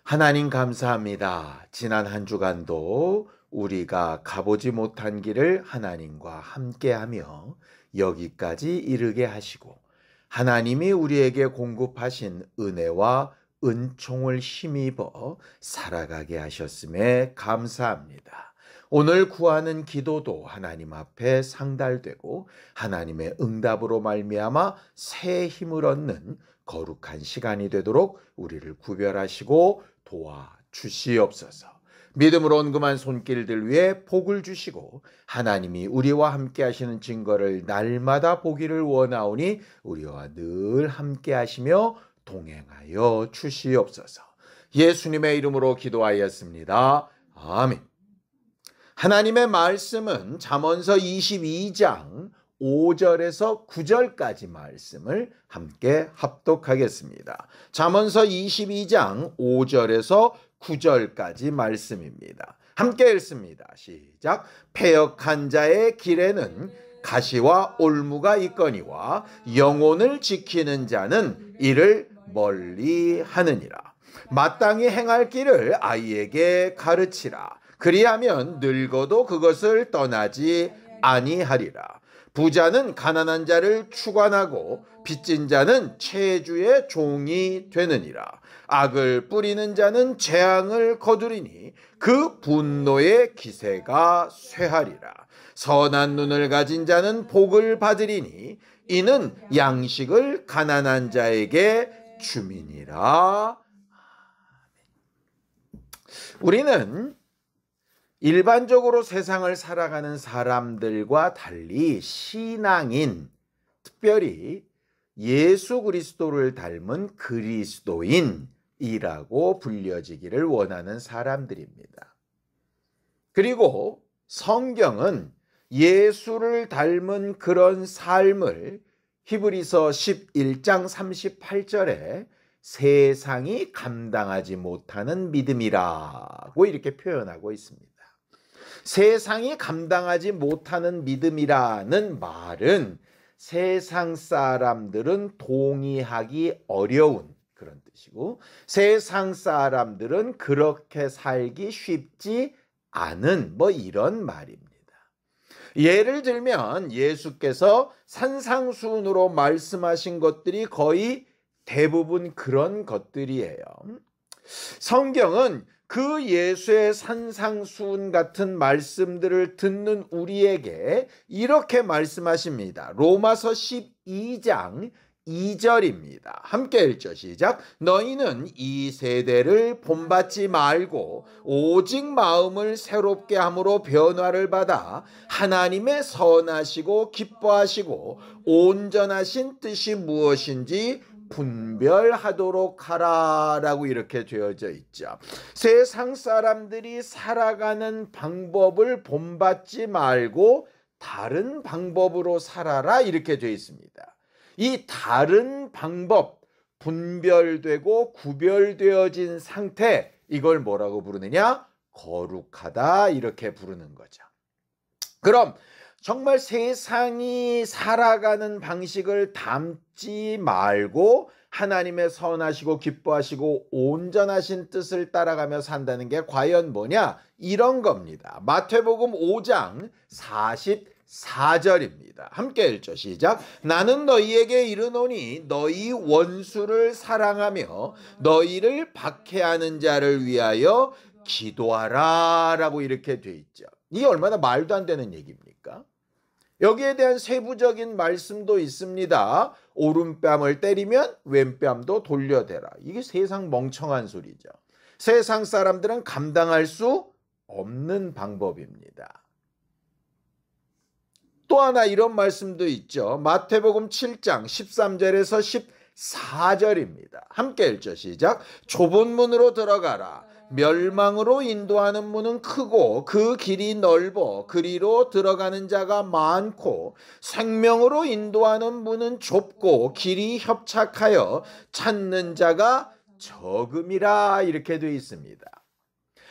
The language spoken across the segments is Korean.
하나님 감사합니다. 지난 한 주간도 우리가 가보지 못한 길을 하나님과 함께하며 여기까지 이르게 하시고 하나님이 우리에게 공급하신 은혜와 은총을 힘입어 살아가게 하셨음에 감사합니다. 오늘 구하는 기도도 하나님 앞에 상달되고 하나님의 응답으로 말미암아 새 힘을 얻는 거룩한 시간이 되도록 우리를 구별하시고 도와주시옵소서. 믿음으로 온금한 손길들 위에 복을 주시고 하나님이 우리와 함께 하시는 증거를 날마다 보기를 원하오니 우리와 늘 함께 하시며 동행하여 주시옵소서. 예수님의 이름으로 기도하였습니다. 아멘. 하나님의 말씀은 잠언서 22장 5절에서 9절까지 말씀을 함께 합독하겠습니다. 잠언서 22장 5절에서 9절까지 말씀입니다. 함께 읽습니다. 시작. 패역한 자의 길에는 가시와 올무가 있거니와 영혼을 지키는 자는 이를 멀리 하느니라. 마땅히 행할 길을 아이에게 가르치라. 그리하면 늙어도 그것을 떠나지 아니하리라. 부자는 가난한 자를 추관하고 빚진 자는 채주의 종이 되느니라. 악을 뿌리는 자는 재앙을 거두리니 그 분노의 기세가 쇠하리라. 선한 눈을 가진 자는 복을 받으리니 이는 양식을 가난한 자에게 주민이라. 우리는 일반적으로 세상을 살아가는 사람들과 달리 신앙인, 특별히 예수 그리스도를 닮은 그리스도인이라고 불려지기를 원하는 사람들입니다. 그리고 성경은 예수를 닮은 그런 삶을 히브리서 11장 38절에 세상이 감당하지 못하는 믿음이라고 이렇게 표현하고 있습니다. 세상이 감당하지 못하는 믿음이라는 말은 세상 사람들은 동의하기 어려운 그런 뜻이고 세상 사람들은 그렇게 살기 쉽지 않은 이런 말입니다. 예를 들면 예수께서 산상수훈으로 말씀하신 것들이 거의 대부분 그런 것들이에요. 성경은 그 예수의 산상수훈 같은 말씀들을 듣는 우리에게 이렇게 말씀하십니다. 로마서 12장 2절입니다. 함께 읽죠. 시작. 너희는 이 세대를 본받지 말고 오직 마음을 새롭게 함으로 변화를 받아 하나님의 선하시고 기뻐하시고 온전하신 뜻이 무엇인지 분별하도록 하라라고 이렇게 되어져 있죠. 세상 사람들이 살아가는 방법을 본받지 말고 다른 방법으로 살아라 이렇게 되어 있습니다. 이 다른 방법, 분별되고 구별되어진 상태, 이걸 뭐라고 부르느냐? 거룩하다 이렇게 부르는 거죠. 그럼 정말 세상이 살아가는 방식을 담지 말고 하나님의 선하시고 기뻐하시고 온전하신 뜻을 따라가며 산다는 게 과연 뭐냐? 이런 겁니다. 마태복음 5장 44절입니다. 함께 읽죠. 시작. 나는 너희에게 이르노니 너희 원수를 사랑하며 너희를 박해하는 자를 위하여 기도하라 라고 이렇게 돼 있죠. 이게 얼마나 말도 안 되는 얘기입니까? 여기에 대한 세부적인 말씀도 있습니다. 오른뺨을 때리면 왼뺨도 돌려대라. 이게 세상 멍청한 소리죠. 세상 사람들은 감당할 수 없는 방법입니다. 또 하나 이런 말씀도 있죠. 마태복음 7장 13절에서 14절입니다. 함께 읽죠. 시작. 좁은 문으로 들어가라. 멸망으로 인도하는 문은 크고 그 길이 넓어 그리로 들어가는 자가 많고 생명으로 인도하는 문은 좁고 길이 협착하여 찾는 자가 적음이라 이렇게 되어 있습니다.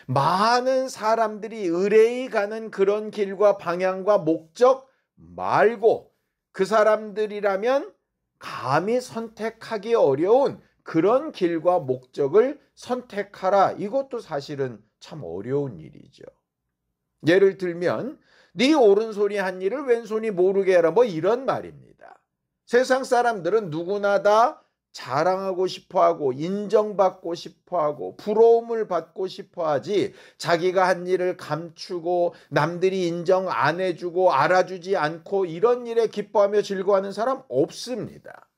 많은 사람들이 의뢰히 가는 그런 길과 방향과 목적 말고 그 사람들이라면 감히 선택하기 어려운 그런 길과 목적을 선택하라. 이것도 사실은 참 어려운 일이죠. 예를 들면 네 오른손이 한 일을 왼손이 모르게 해라, 뭐 이런 말입니다. 세상 사람들은 누구나 다 자랑하고 싶어하고 인정받고 싶어하고 부러움을 받고 싶어하지, 자기가 한 일을 감추고 남들이 인정 안 해주고 알아주지 않고 이런 일에 기뻐하며 즐거워하는 사람 없습니다.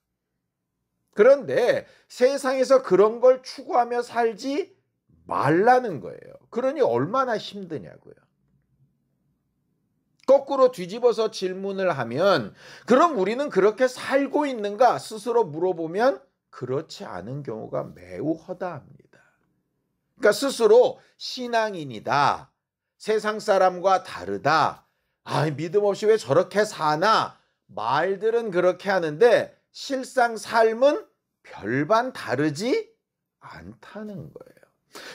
그런데 세상에서 그런 걸 추구하며 살지 말라는 거예요. 그러니 얼마나 힘드냐고요. 거꾸로 뒤집어서 질문을 하면, 그럼 우리는 그렇게 살고 있는가 스스로 물어보면 그렇지 않은 경우가 매우 허다합니다. 그러니까 스스로 신앙인이다, 세상 사람과 다르다, 믿음 없이 왜 저렇게 사나, 말들은 그렇게 하는데 실상 삶은 별반 다르지 않다는 거예요.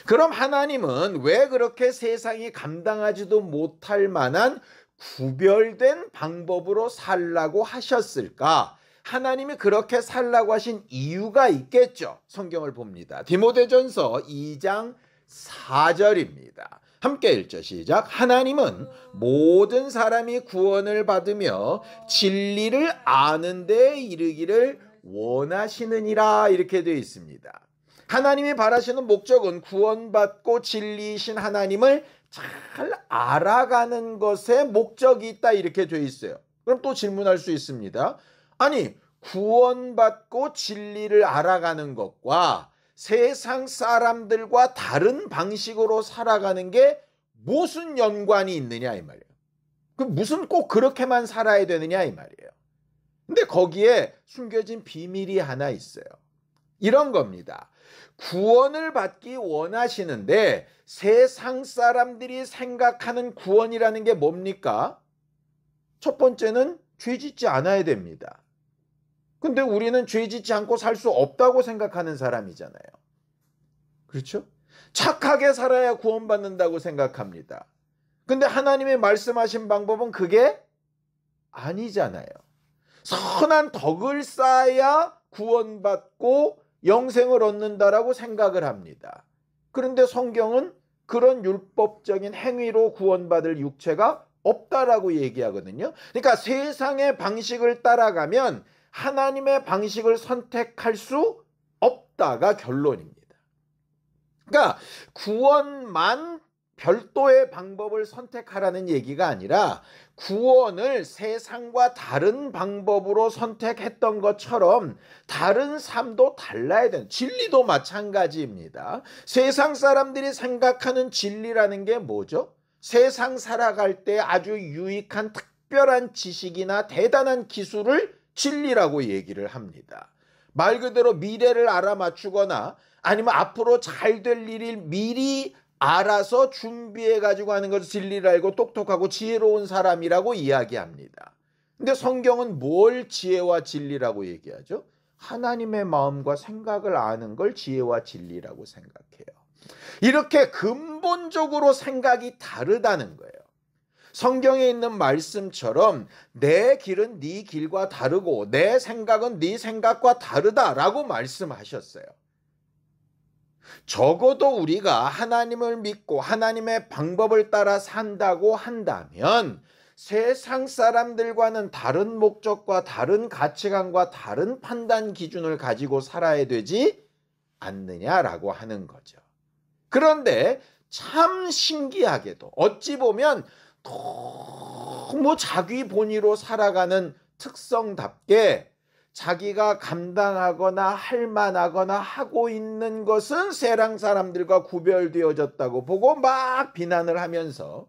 그럼 하나님은 왜 그렇게 세상이 감당하지도 못할 만한 구별된 방법으로 살라고 하셨을까? 하나님이 그렇게 살라고 하신 이유가 있겠죠. 성경을 봅니다. 디모데전서 2장 4절입니다. 함께 읽죠. 시작. 하나님은 모든 사람이 구원을 받으며 진리를 아는 데 이르기를 원하시느니라, 이렇게 되어 있습니다. 하나님이 바라시는 목적은 구원받고 진리이신 하나님을 잘 알아가는 것에 목적이 있다, 이렇게 되어 있어요. 그럼 또 질문할 수 있습니다. 아니, 구원받고 진리를 알아가는 것과 세상 사람들과 다른 방식으로 살아가는 게 무슨 연관이 있느냐, 이 말이에요. 그 무슨 꼭 그렇게만 살아야 되느냐, 이 말이에요. 근데 거기에 숨겨진 비밀이 하나 있어요. 이런 겁니다. 구원을 받기 원하시는데 세상 사람들이 생각하는 구원이라는 게 뭡니까? 첫 번째는 죄 짓지 않아야 됩니다. 근데 우리는 죄 짓지 않고 살 수 없다고 생각하는 사람이잖아요. 그렇죠? 착하게 살아야 구원받는다고 생각합니다. 근데 하나님의 말씀하신 방법은 그게 아니잖아요. 선한 덕을 쌓아야 구원받고 영생을 얻는다라고 생각을 합니다. 그런데 성경은 그런 율법적인 행위로 구원받을 육체가 없다라고 얘기하거든요. 그러니까 세상의 방식을 따라가면 하나님의 방식을 선택할 수 없다가 결론입니다. 그러니까 구원만 별도의 방법을 선택하라는 얘기가 아니라 구원을 세상과 다른 방법으로 선택했던 것처럼 다른 삶도 달라야 되는, 진리도 마찬가지입니다. 세상 사람들이 생각하는 진리라는 게 뭐죠? 세상 살아갈 때 아주 유익한 특별한 지식이나 대단한 기술을 진리라고 얘기를 합니다. 말 그대로 미래를 알아맞추거나 아니면 앞으로 잘 될 일을 미리 알아서 준비해 가지고 하는 것을 진리를 알고 똑똑하고 지혜로운 사람이라고 이야기합니다. 근데 성경은 뭘 지혜와 진리라고 얘기하죠? 하나님의 마음과 생각을 아는 걸 지혜와 진리라고 생각해요. 이렇게 근본적으로 생각이 다르다는 거예요. 성경에 있는 말씀처럼 내 길은 네 길과 다르고 내 생각은 네 생각과 다르다라고 말씀하셨어요. 적어도 우리가 하나님을 믿고 하나님의 방법을 따라 산다고 한다면 세상 사람들과는 다른 목적과 다른 가치관과 다른 판단 기준을 가지고 살아야 되지 않느냐라고 하는 거죠. 그런데 참 신기하게도 어찌 보면 너무 자기 본위로 살아가는 특성답게 자기가 감당하거나 할 만하거나 하고 있는 것은 세상 사람들과 구별되어졌다고 보고 막 비난을 하면서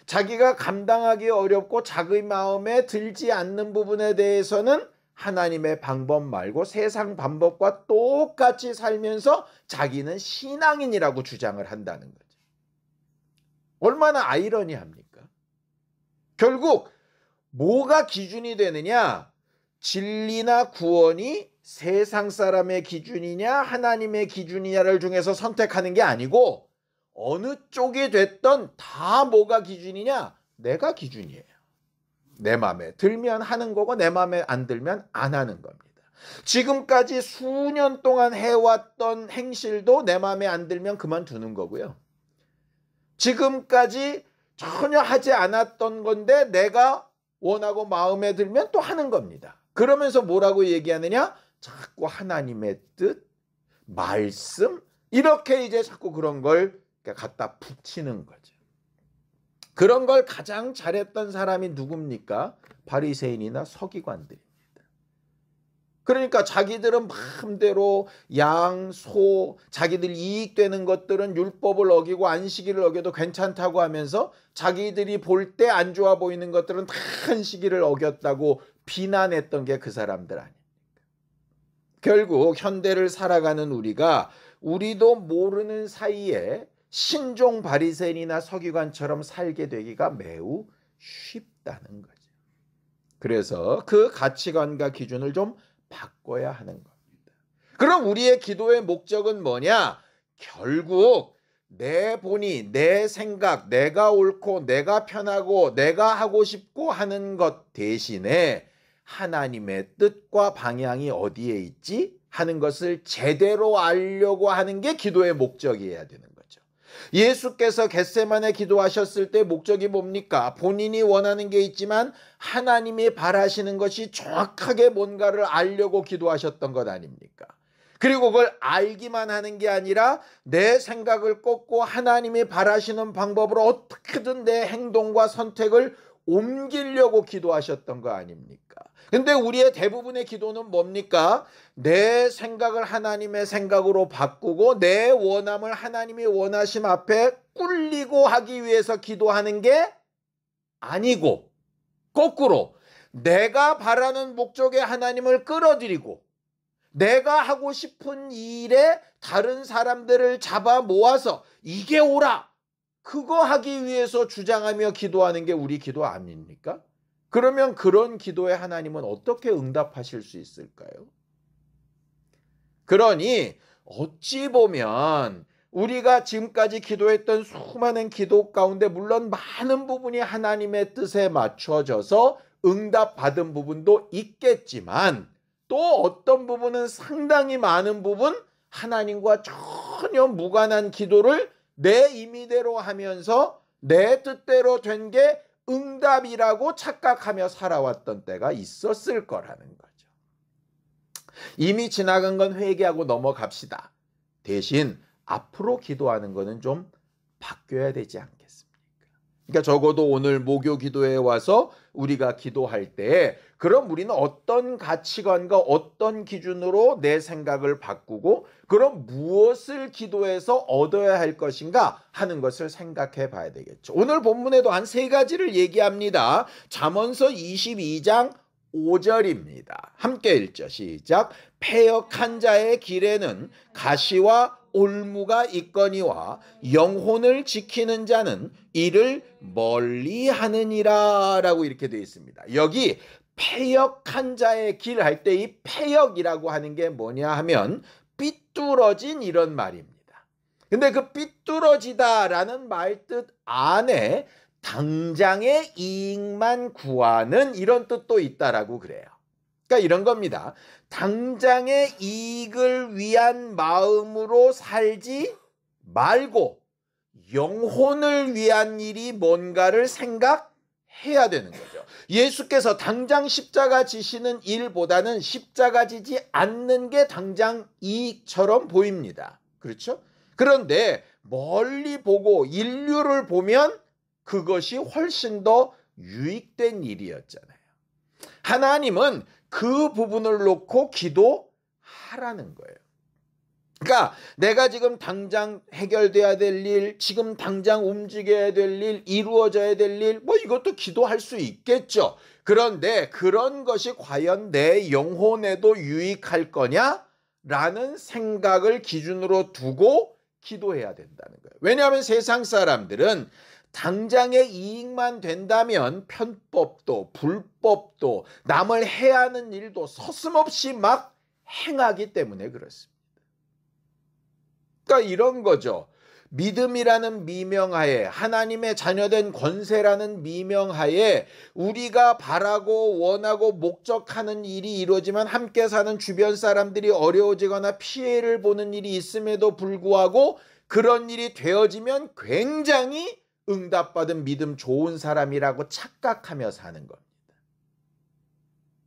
자기가 감당하기 어렵고 자기 마음에 들지 않는 부분에 대해서는 하나님의 방법 말고 세상 방법과 똑같이 살면서 자기는 신앙인이라고 주장을 한다는 거죠. 얼마나 아이러니합니까? 결국 뭐가 기준이 되느냐? 진리나 구원이 세상 사람의 기준이냐 하나님의 기준이냐를 중에서 선택하는 게 아니고 어느 쪽이 됐던 다 뭐가 기준이냐? 내가 기준이에요. 내 마음에 들면 하는 거고 내 마음에 안 들면 안 하는 겁니다. 지금까지 수년 동안 해왔던 행실도 내 마음에 안 들면 그만두는 거고요. 지금까지 전혀 하지 않았던 건데 내가 원하고 마음에 들면 또 하는 겁니다. 그러면서 뭐라고 얘기하느냐? 자꾸 하나님의 뜻, 말씀, 이렇게 이제 자꾸 그런 걸 갖다 붙이는 거죠. 그런 걸 가장 잘했던 사람이 누굽니까? 바리새인이나 서기관들입니다. 그러니까 자기들은 마음대로 양, 소, 자기들 이익되는 것들은 율법을 어기고 안식일을 어겨도 괜찮다고 하면서 자기들이 볼 때 안 좋아 보이는 것들은 다 안식일을 어겼다고 비난했던 게 그 사람들 아닙니까? 결국 현대를 살아가는 우리도 모르는 사이에 신종 바리새인이나 서기관처럼 살게 되기가 매우 쉽다는 거죠. 그래서 그 가치관과 기준을 좀 바꿔야 하는 겁니다. 그럼 우리의 기도의 목적은 뭐냐? 결국 내 본의, 내 생각, 내가 옳고 내가 편하고 내가 하고 싶고 하는 것 대신에 하나님의 뜻과 방향이 어디에 있지? 하는 것을 제대로 알려고 하는 게 기도의 목적이어야 되는 거죠. 예수께서 겟세마네 기도하셨을 때 목적이 뭡니까? 본인이 원하는 게 있지만 하나님이 바라시는 것이 정확하게 뭔가를 알려고 기도하셨던 것 아닙니까? 그리고 그걸 알기만 하는 게 아니라 내 생각을 꺾고 하나님이 바라시는 방법으로 어떻게든 내 행동과 선택을 옮기려고 기도하셨던 거 아닙니까? 근데 우리의 대부분의 기도는 뭡니까? 내 생각을 하나님의 생각으로 바꾸고 내 원함을 하나님이 원하심 앞에 꿀리고 하기 위해서 기도하는 게 아니고 거꾸로 내가 바라는 목적에 하나님을 끌어들이고 내가 하고 싶은 일에 다른 사람들을 잡아 모아서 이게 옳아, 그거 하기 위해서 주장하며 기도하는 게 우리 기도 아닙니까? 그러면 그런 기도에 하나님은 어떻게 응답하실 수 있을까요? 그러니 어찌 보면 우리가 지금까지 기도했던 수많은 기도 가운데 물론 많은 부분이 하나님의 뜻에 맞춰져서 응답받은 부분도 있겠지만 또 어떤 부분은 상당히 많은 부분 하나님과 전혀 무관한 기도를 내 임의대로 하면서 내 뜻대로 된 게 응답이라고 착각하며 살아왔던 때가 있었을 거라는 거죠. 이미 지나간 건 회개하고 넘어갑시다. 대신 앞으로 기도하는 거는 좀 바뀌어야 되지 않겠습니까? 그러니까 적어도 오늘 목요 기도에 와서 우리가 기도할 때 그럼 우리는 어떤 가치관과 어떤 기준으로 내 생각을 바꾸고 그럼 무엇을 기도해서 얻어야 할 것인가 하는 것을 생각해 봐야 되겠죠. 오늘 본문에도 한 세 가지를 얘기합니다. 잠언서 22장 5절입니다. 함께 읽죠. 시작. 패역한 자의 길에는 가시와 올무가 있거니와 영혼을 지키는 자는 이를 멀리 하느니라 라고 이렇게 되어 있습니다. 여기 패역한 자의 길 할 때 이 패역이라고 하는 게 뭐냐 하면 삐뚤어진 이런 말입니다. 근데 그 삐뚤어지다라는 말 뜻 안에 당장의 이익만 구하는 이런 뜻도 있다라고 그래요. 그러니까 이런 겁니다. 당장의 이익을 위한 마음으로 살지 말고 영혼을 위한 일이 뭔가를 생각해야 되는 거죠. 예수께서 당장 십자가 지시는 일보다는 십자가 지지 않는 게 당장 이익처럼 보입니다. 그렇죠? 그런데 멀리 보고 인류를 보면 그것이 훨씬 더 유익된 일이었잖아요. 하나님은 그 부분을 놓고 기도하라는 거예요. 그러니까 내가 지금 당장 해결돼야 될 일, 지금 당장 움직여야 될 일, 이루어져야 될 일, 뭐 이것도 기도할 수 있겠죠. 그런데 그런 것이 과연 내 영혼에도 유익할 거냐라는 생각을 기준으로 두고 기도해야 된다는 거예요. 왜냐하면 세상 사람들은 당장의 이익만 된다면 편법도 불법도 남을 해하는 일도 서슴없이 막 행하기 때문에 그렇습니다. 그러니까 이런 거죠. 믿음이라는 미명하에, 하나님의 자녀된 권세라는 미명하에 우리가 바라고 원하고 목적하는 일이 이루어지면 함께 사는 주변 사람들이 어려워지거나 피해를 보는 일이 있음에도 불구하고 그런 일이 되어지면 굉장히 응답받은 믿음 좋은 사람이라고 착각하며 사는 겁니다.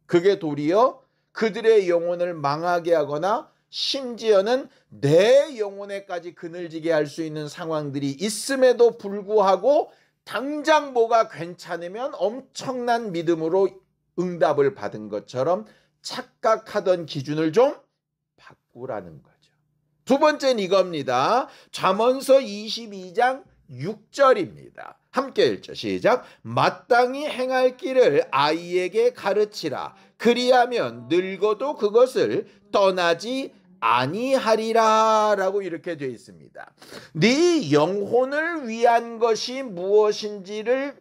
그게 도리어 그들의 영혼을 망하게 하거나 심지어는 내 영혼에까지 그늘지게 할 수 있는 상황들이 있음에도 불구하고 당장 뭐가 괜찮으면 엄청난 믿음으로 응답을 받은 것처럼 착각하던 기준을 좀 바꾸라는 거죠. 두 번째는 이겁니다. 잠언서 22장 6절입니다. 함께 읽죠. 시작. 마땅히 행할 길을 아이에게 가르치라. 그리하면 늙어도 그것을 떠나지 아니하리라 라고 이렇게 되어 있습니다. 네 영혼을 위한 것이 무엇인지를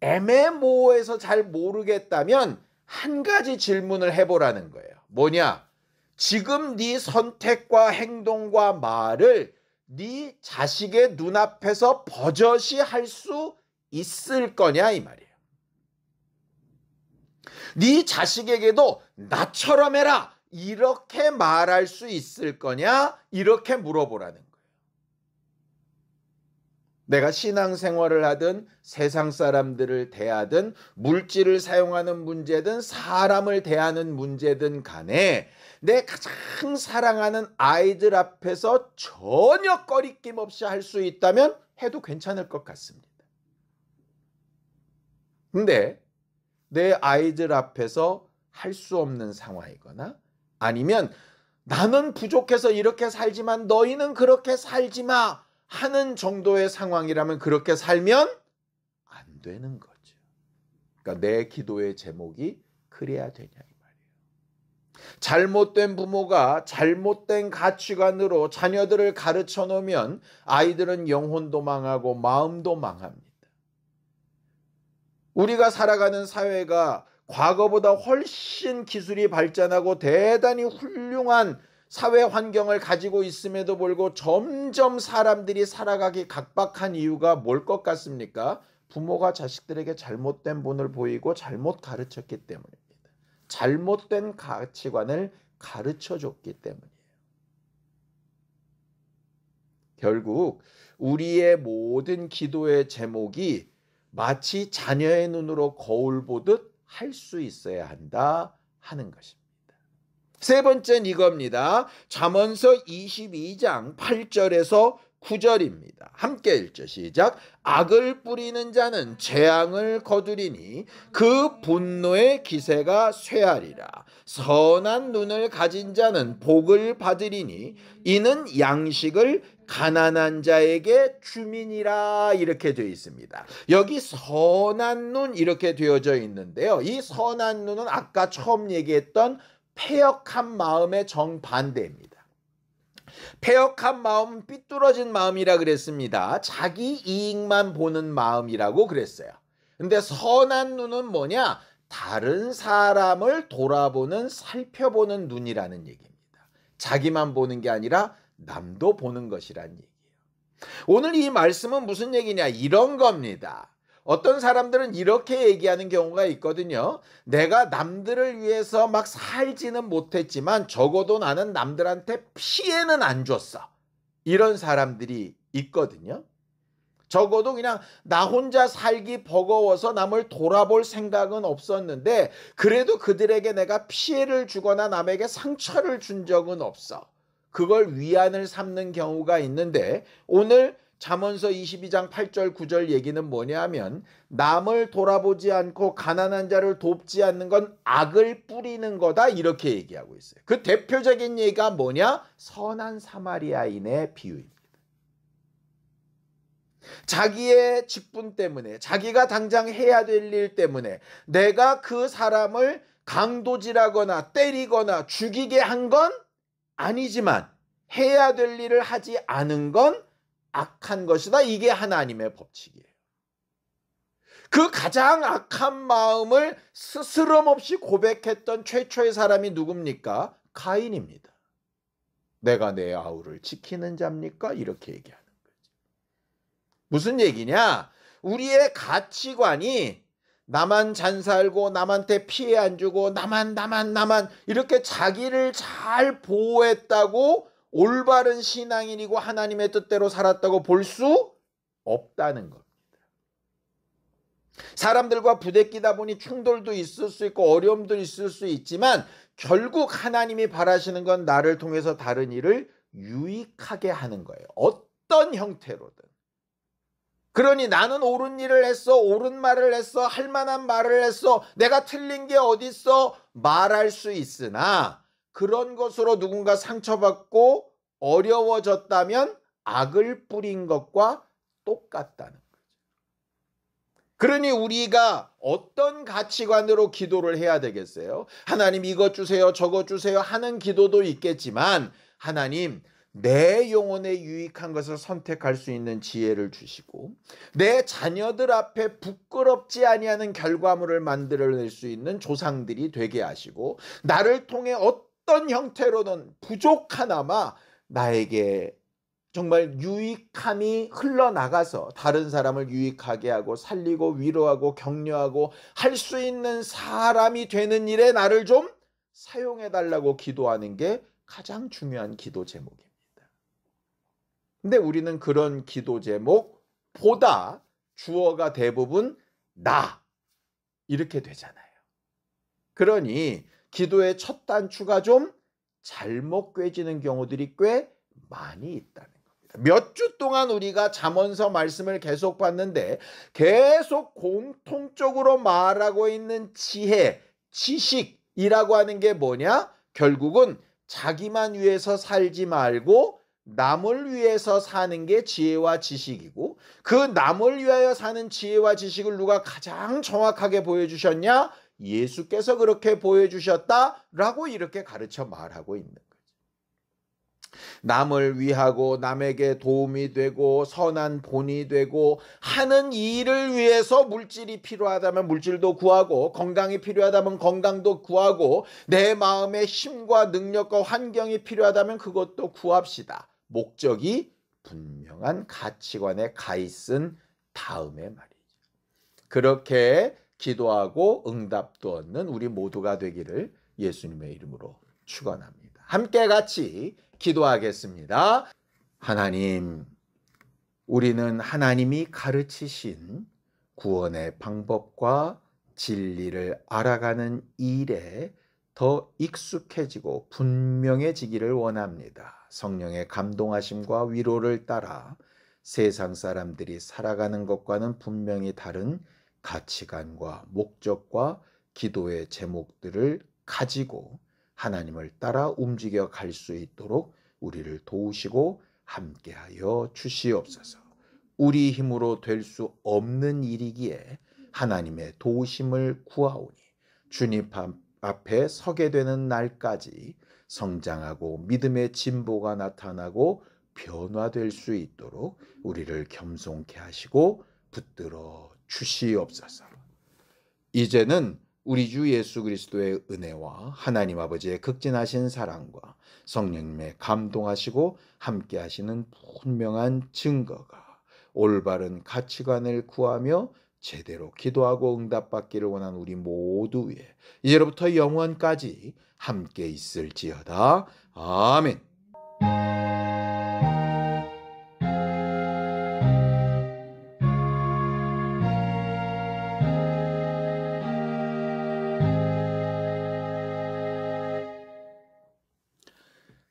애매모호해서 잘 모르겠다면 한 가지 질문을 해보라는 거예요. 뭐냐? 지금 네 선택과 행동과 말을 네 자식의 눈앞에서 버젓이 할 수 있을 거냐 이 말이에요. 네 자식에게도 나처럼 해라 이렇게 말할 수 있을 거냐 이렇게 물어보라는 거예요. 내가 신앙생활을 하든 세상 사람들을 대하든 물질을 사용하는 문제든 사람을 대하는 문제든 간에 내 가장 사랑하는 아이들 앞에서 전혀 꺼리낌 없이 할 수 있다면 해도 괜찮을 것 같습니다. 근데 내 아이들 앞에서 할 수 없는 상황이거나 아니면 나는 부족해서 이렇게 살지만 너희는 그렇게 살지 마 하는 정도의 상황이라면 그렇게 살면 안 되는 거죠. 그러니까 내 기도의 제목이 그래야 되냐 이 말이에요. 잘못된 부모가 잘못된 가치관으로 자녀들을 가르쳐 놓으면 아이들은 영혼도 망하고 마음도 망합니다. 우리가 살아가는 사회가 과거보다 훨씬 기술이 발전하고 대단히 훌륭한 사회 환경을 가지고 있음에도 불구하고 점점 사람들이 살아가기 각박한 이유가 뭘 것 같습니까? 부모가 자식들에게 잘못된 본을 보이고 잘못 가르쳤기 때문입니다. 잘못된 가치관을 가르쳐줬기 때문이에요. 결국 우리의 모든 기도의 제목이 마치 자녀의 눈으로 거울 보듯 할 수 있어야 한다 하는 것입니다. 세 번째는 이겁니다. 잠언서 22장 8절에서 9절입니다. 함께 읽죠. 시작. 악을 뿌리는 자는 재앙을 거두리니 그 분노의 기세가 쇠하리라. 선한 눈을 가진 자는 복을 받으리니 이는 양식을 가난한 자에게 주민이라 이렇게 되어 있습니다. 여기 선한 눈 이렇게 되어져 있는데요. 이 선한 눈은 아까 처음 얘기했던 패역한 마음의 정반대입니다. 패역한 마음은 삐뚤어진 마음이라 그랬습니다. 자기 이익만 보는 마음이라고 그랬어요. 근데 선한 눈은 뭐냐? 다른 사람을 돌아보는 살펴보는 눈이라는 얘기입니다. 자기만 보는 게 아니라 남도 보는 것이란 얘기예요. 오늘 이 말씀은 무슨 얘기냐? 이런 겁니다. 어떤 사람들은 이렇게 얘기하는 경우가 있거든요. 내가 남들을 위해서 막 살지는 못했지만 적어도 나는 남들한테 피해는 안 줬어. 이런 사람들이 있거든요. 적어도 그냥 나 혼자 살기 버거워서 남을 돌아볼 생각은 없었는데 그래도 그들에게 내가 피해를 주거나 남에게 상처를 준 적은 없어. 그걸 위안을 삼는 경우가 있는데 오늘 잠언서 22장 8절 9절 얘기는 뭐냐면 남을 돌아보지 않고 가난한 자를 돕지 않는 건 악을 뿌리는 거다 이렇게 얘기하고 있어요. 그 대표적인 얘기가 뭐냐? 선한 사마리아인의 비유입니다. 자기의 직분 때문에 자기가 당장 해야 될 일 때문에 내가 그 사람을 강도질하거나 때리거나 죽이게 한 건 아니지만 해야 될 일을 하지 않은 건 악한 것이다. 이게 하나님의 법칙이에요. 그 가장 악한 마음을 스스럼 없이 고백했던 최초의 사람이 누굽니까? 가인입니다. 내가 내 아우를 지키는 자입니까? 이렇게 얘기하는 거죠. 무슨 얘기냐? 우리의 가치관이 나만 잘 살고 남한테 피해 안 주고 나만 이렇게 자기를 잘 보호했다고 올바른 신앙인이고 하나님의 뜻대로 살았다고 볼 수 없다는 겁니다. 사람들과 부대끼다 보니 충돌도 있을 수 있고 어려움도 있을 수 있지만 결국 하나님이 바라시는 건 나를 통해서 다른 일을 유익하게 하는 거예요. 어떤 형태로든. 그러니 나는 옳은 일을 했어, 옳은 말을 했어, 할 만한 말을 했어, 내가 틀린 게 어딨어 말할 수 있으나 그런 것으로 누군가 상처받고 어려워졌다면 악을 뿌린 것과 똑같다는 거죠. 그러니 우리가 어떤 가치관으로 기도를 해야 되겠어요? 하나님 이것 주세요, 저것 주세요 하는 기도도 있겠지만 하나님 내 영혼에 유익한 것을 선택할 수 있는 지혜를 주시고 내 자녀들 앞에 부끄럽지 아니하는 결과물을 만들어낼 수 있는 조상들이 되게 하시고 나를 통해 어떤 형태로든 부족하나마 나에게 정말 유익함이 흘러나가서 다른 사람을 유익하게 하고 살리고 위로하고 격려하고 할 수 있는 사람이 되는 일에 나를 좀 사용해달라고 기도하는 게 가장 중요한 기도 제목입니다. 근데 우리는 그런 기도 제목보다 주어가 대부분 나 이렇게 되잖아요. 그러니 기도의 첫 단추가 좀 잘못 꿰지는 경우들이 꽤 많이 있다는 겁니다. 몇 주 동안 우리가 잠언서 말씀을 계속 봤는데 계속 공통적으로 말하고 있는 지혜, 지식이라고 하는 게 뭐냐? 결국은 자기만 위해서 살지 말고 남을 위해서 사는 게 지혜와 지식이고 그 남을 위하여 사는 지혜와 지식을 누가 가장 정확하게 보여주셨냐? 예수께서 그렇게 보여주셨다라고 이렇게 가르쳐 말하고 있는 거예요. 남을 위하고 남에게 도움이 되고 선한 본이 되고 하는 일을 위해서 물질이 필요하다면 물질도 구하고 건강이 필요하다면 건강도 구하고 내 마음의 힘과 능력과 환경이 필요하다면 그것도 구합시다. 목적이 분명한 가치관에 가 있은 다음에 말이죠. 그렇게 기도하고 응답도 얻는 우리 모두가 되기를 예수님의 이름으로 축원합니다. 함께 같이 기도하겠습니다. 하나님, 우리는 하나님이 가르치신 구원의 방법과 진리를 알아가는 일에 더 익숙해지고 분명해지기를 원합니다. 성령의 감동하심과 위로를 따라 세상 사람들이 살아가는 것과는 분명히 다른 가치관과 목적과 기도의 제목들을 가지고 하나님을 따라 움직여 갈 수 있도록 우리를 도우시고 함께하여 주시옵소서. 우리 힘으로 될 수 없는 일이기에 하나님의 도우심을 구하오니 주님 앞에 서게 되는 날까지 성장하고 믿음의 진보가 나타나고 변화될 수 있도록 우리를 겸손케 하시고 붙들어 주시옵소서. 이제는 우리 주 예수 그리스도의 은혜와 하나님 아버지의 극진하신 사랑과 성령님의 감동하시고 함께 하시는 분명한 증거가 올바른 가치관을 구하며 제대로 기도하고 응답받기를 원하는 우리 모두 위에 이제로부터 영원까지 함께 있을지어다. 아멘.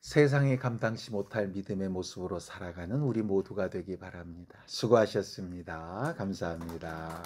세상이 감당치 못할 믿음의 모습으로 살아가는 우리 모두가 되기 바랍니다. 수고하셨습니다. 감사합니다.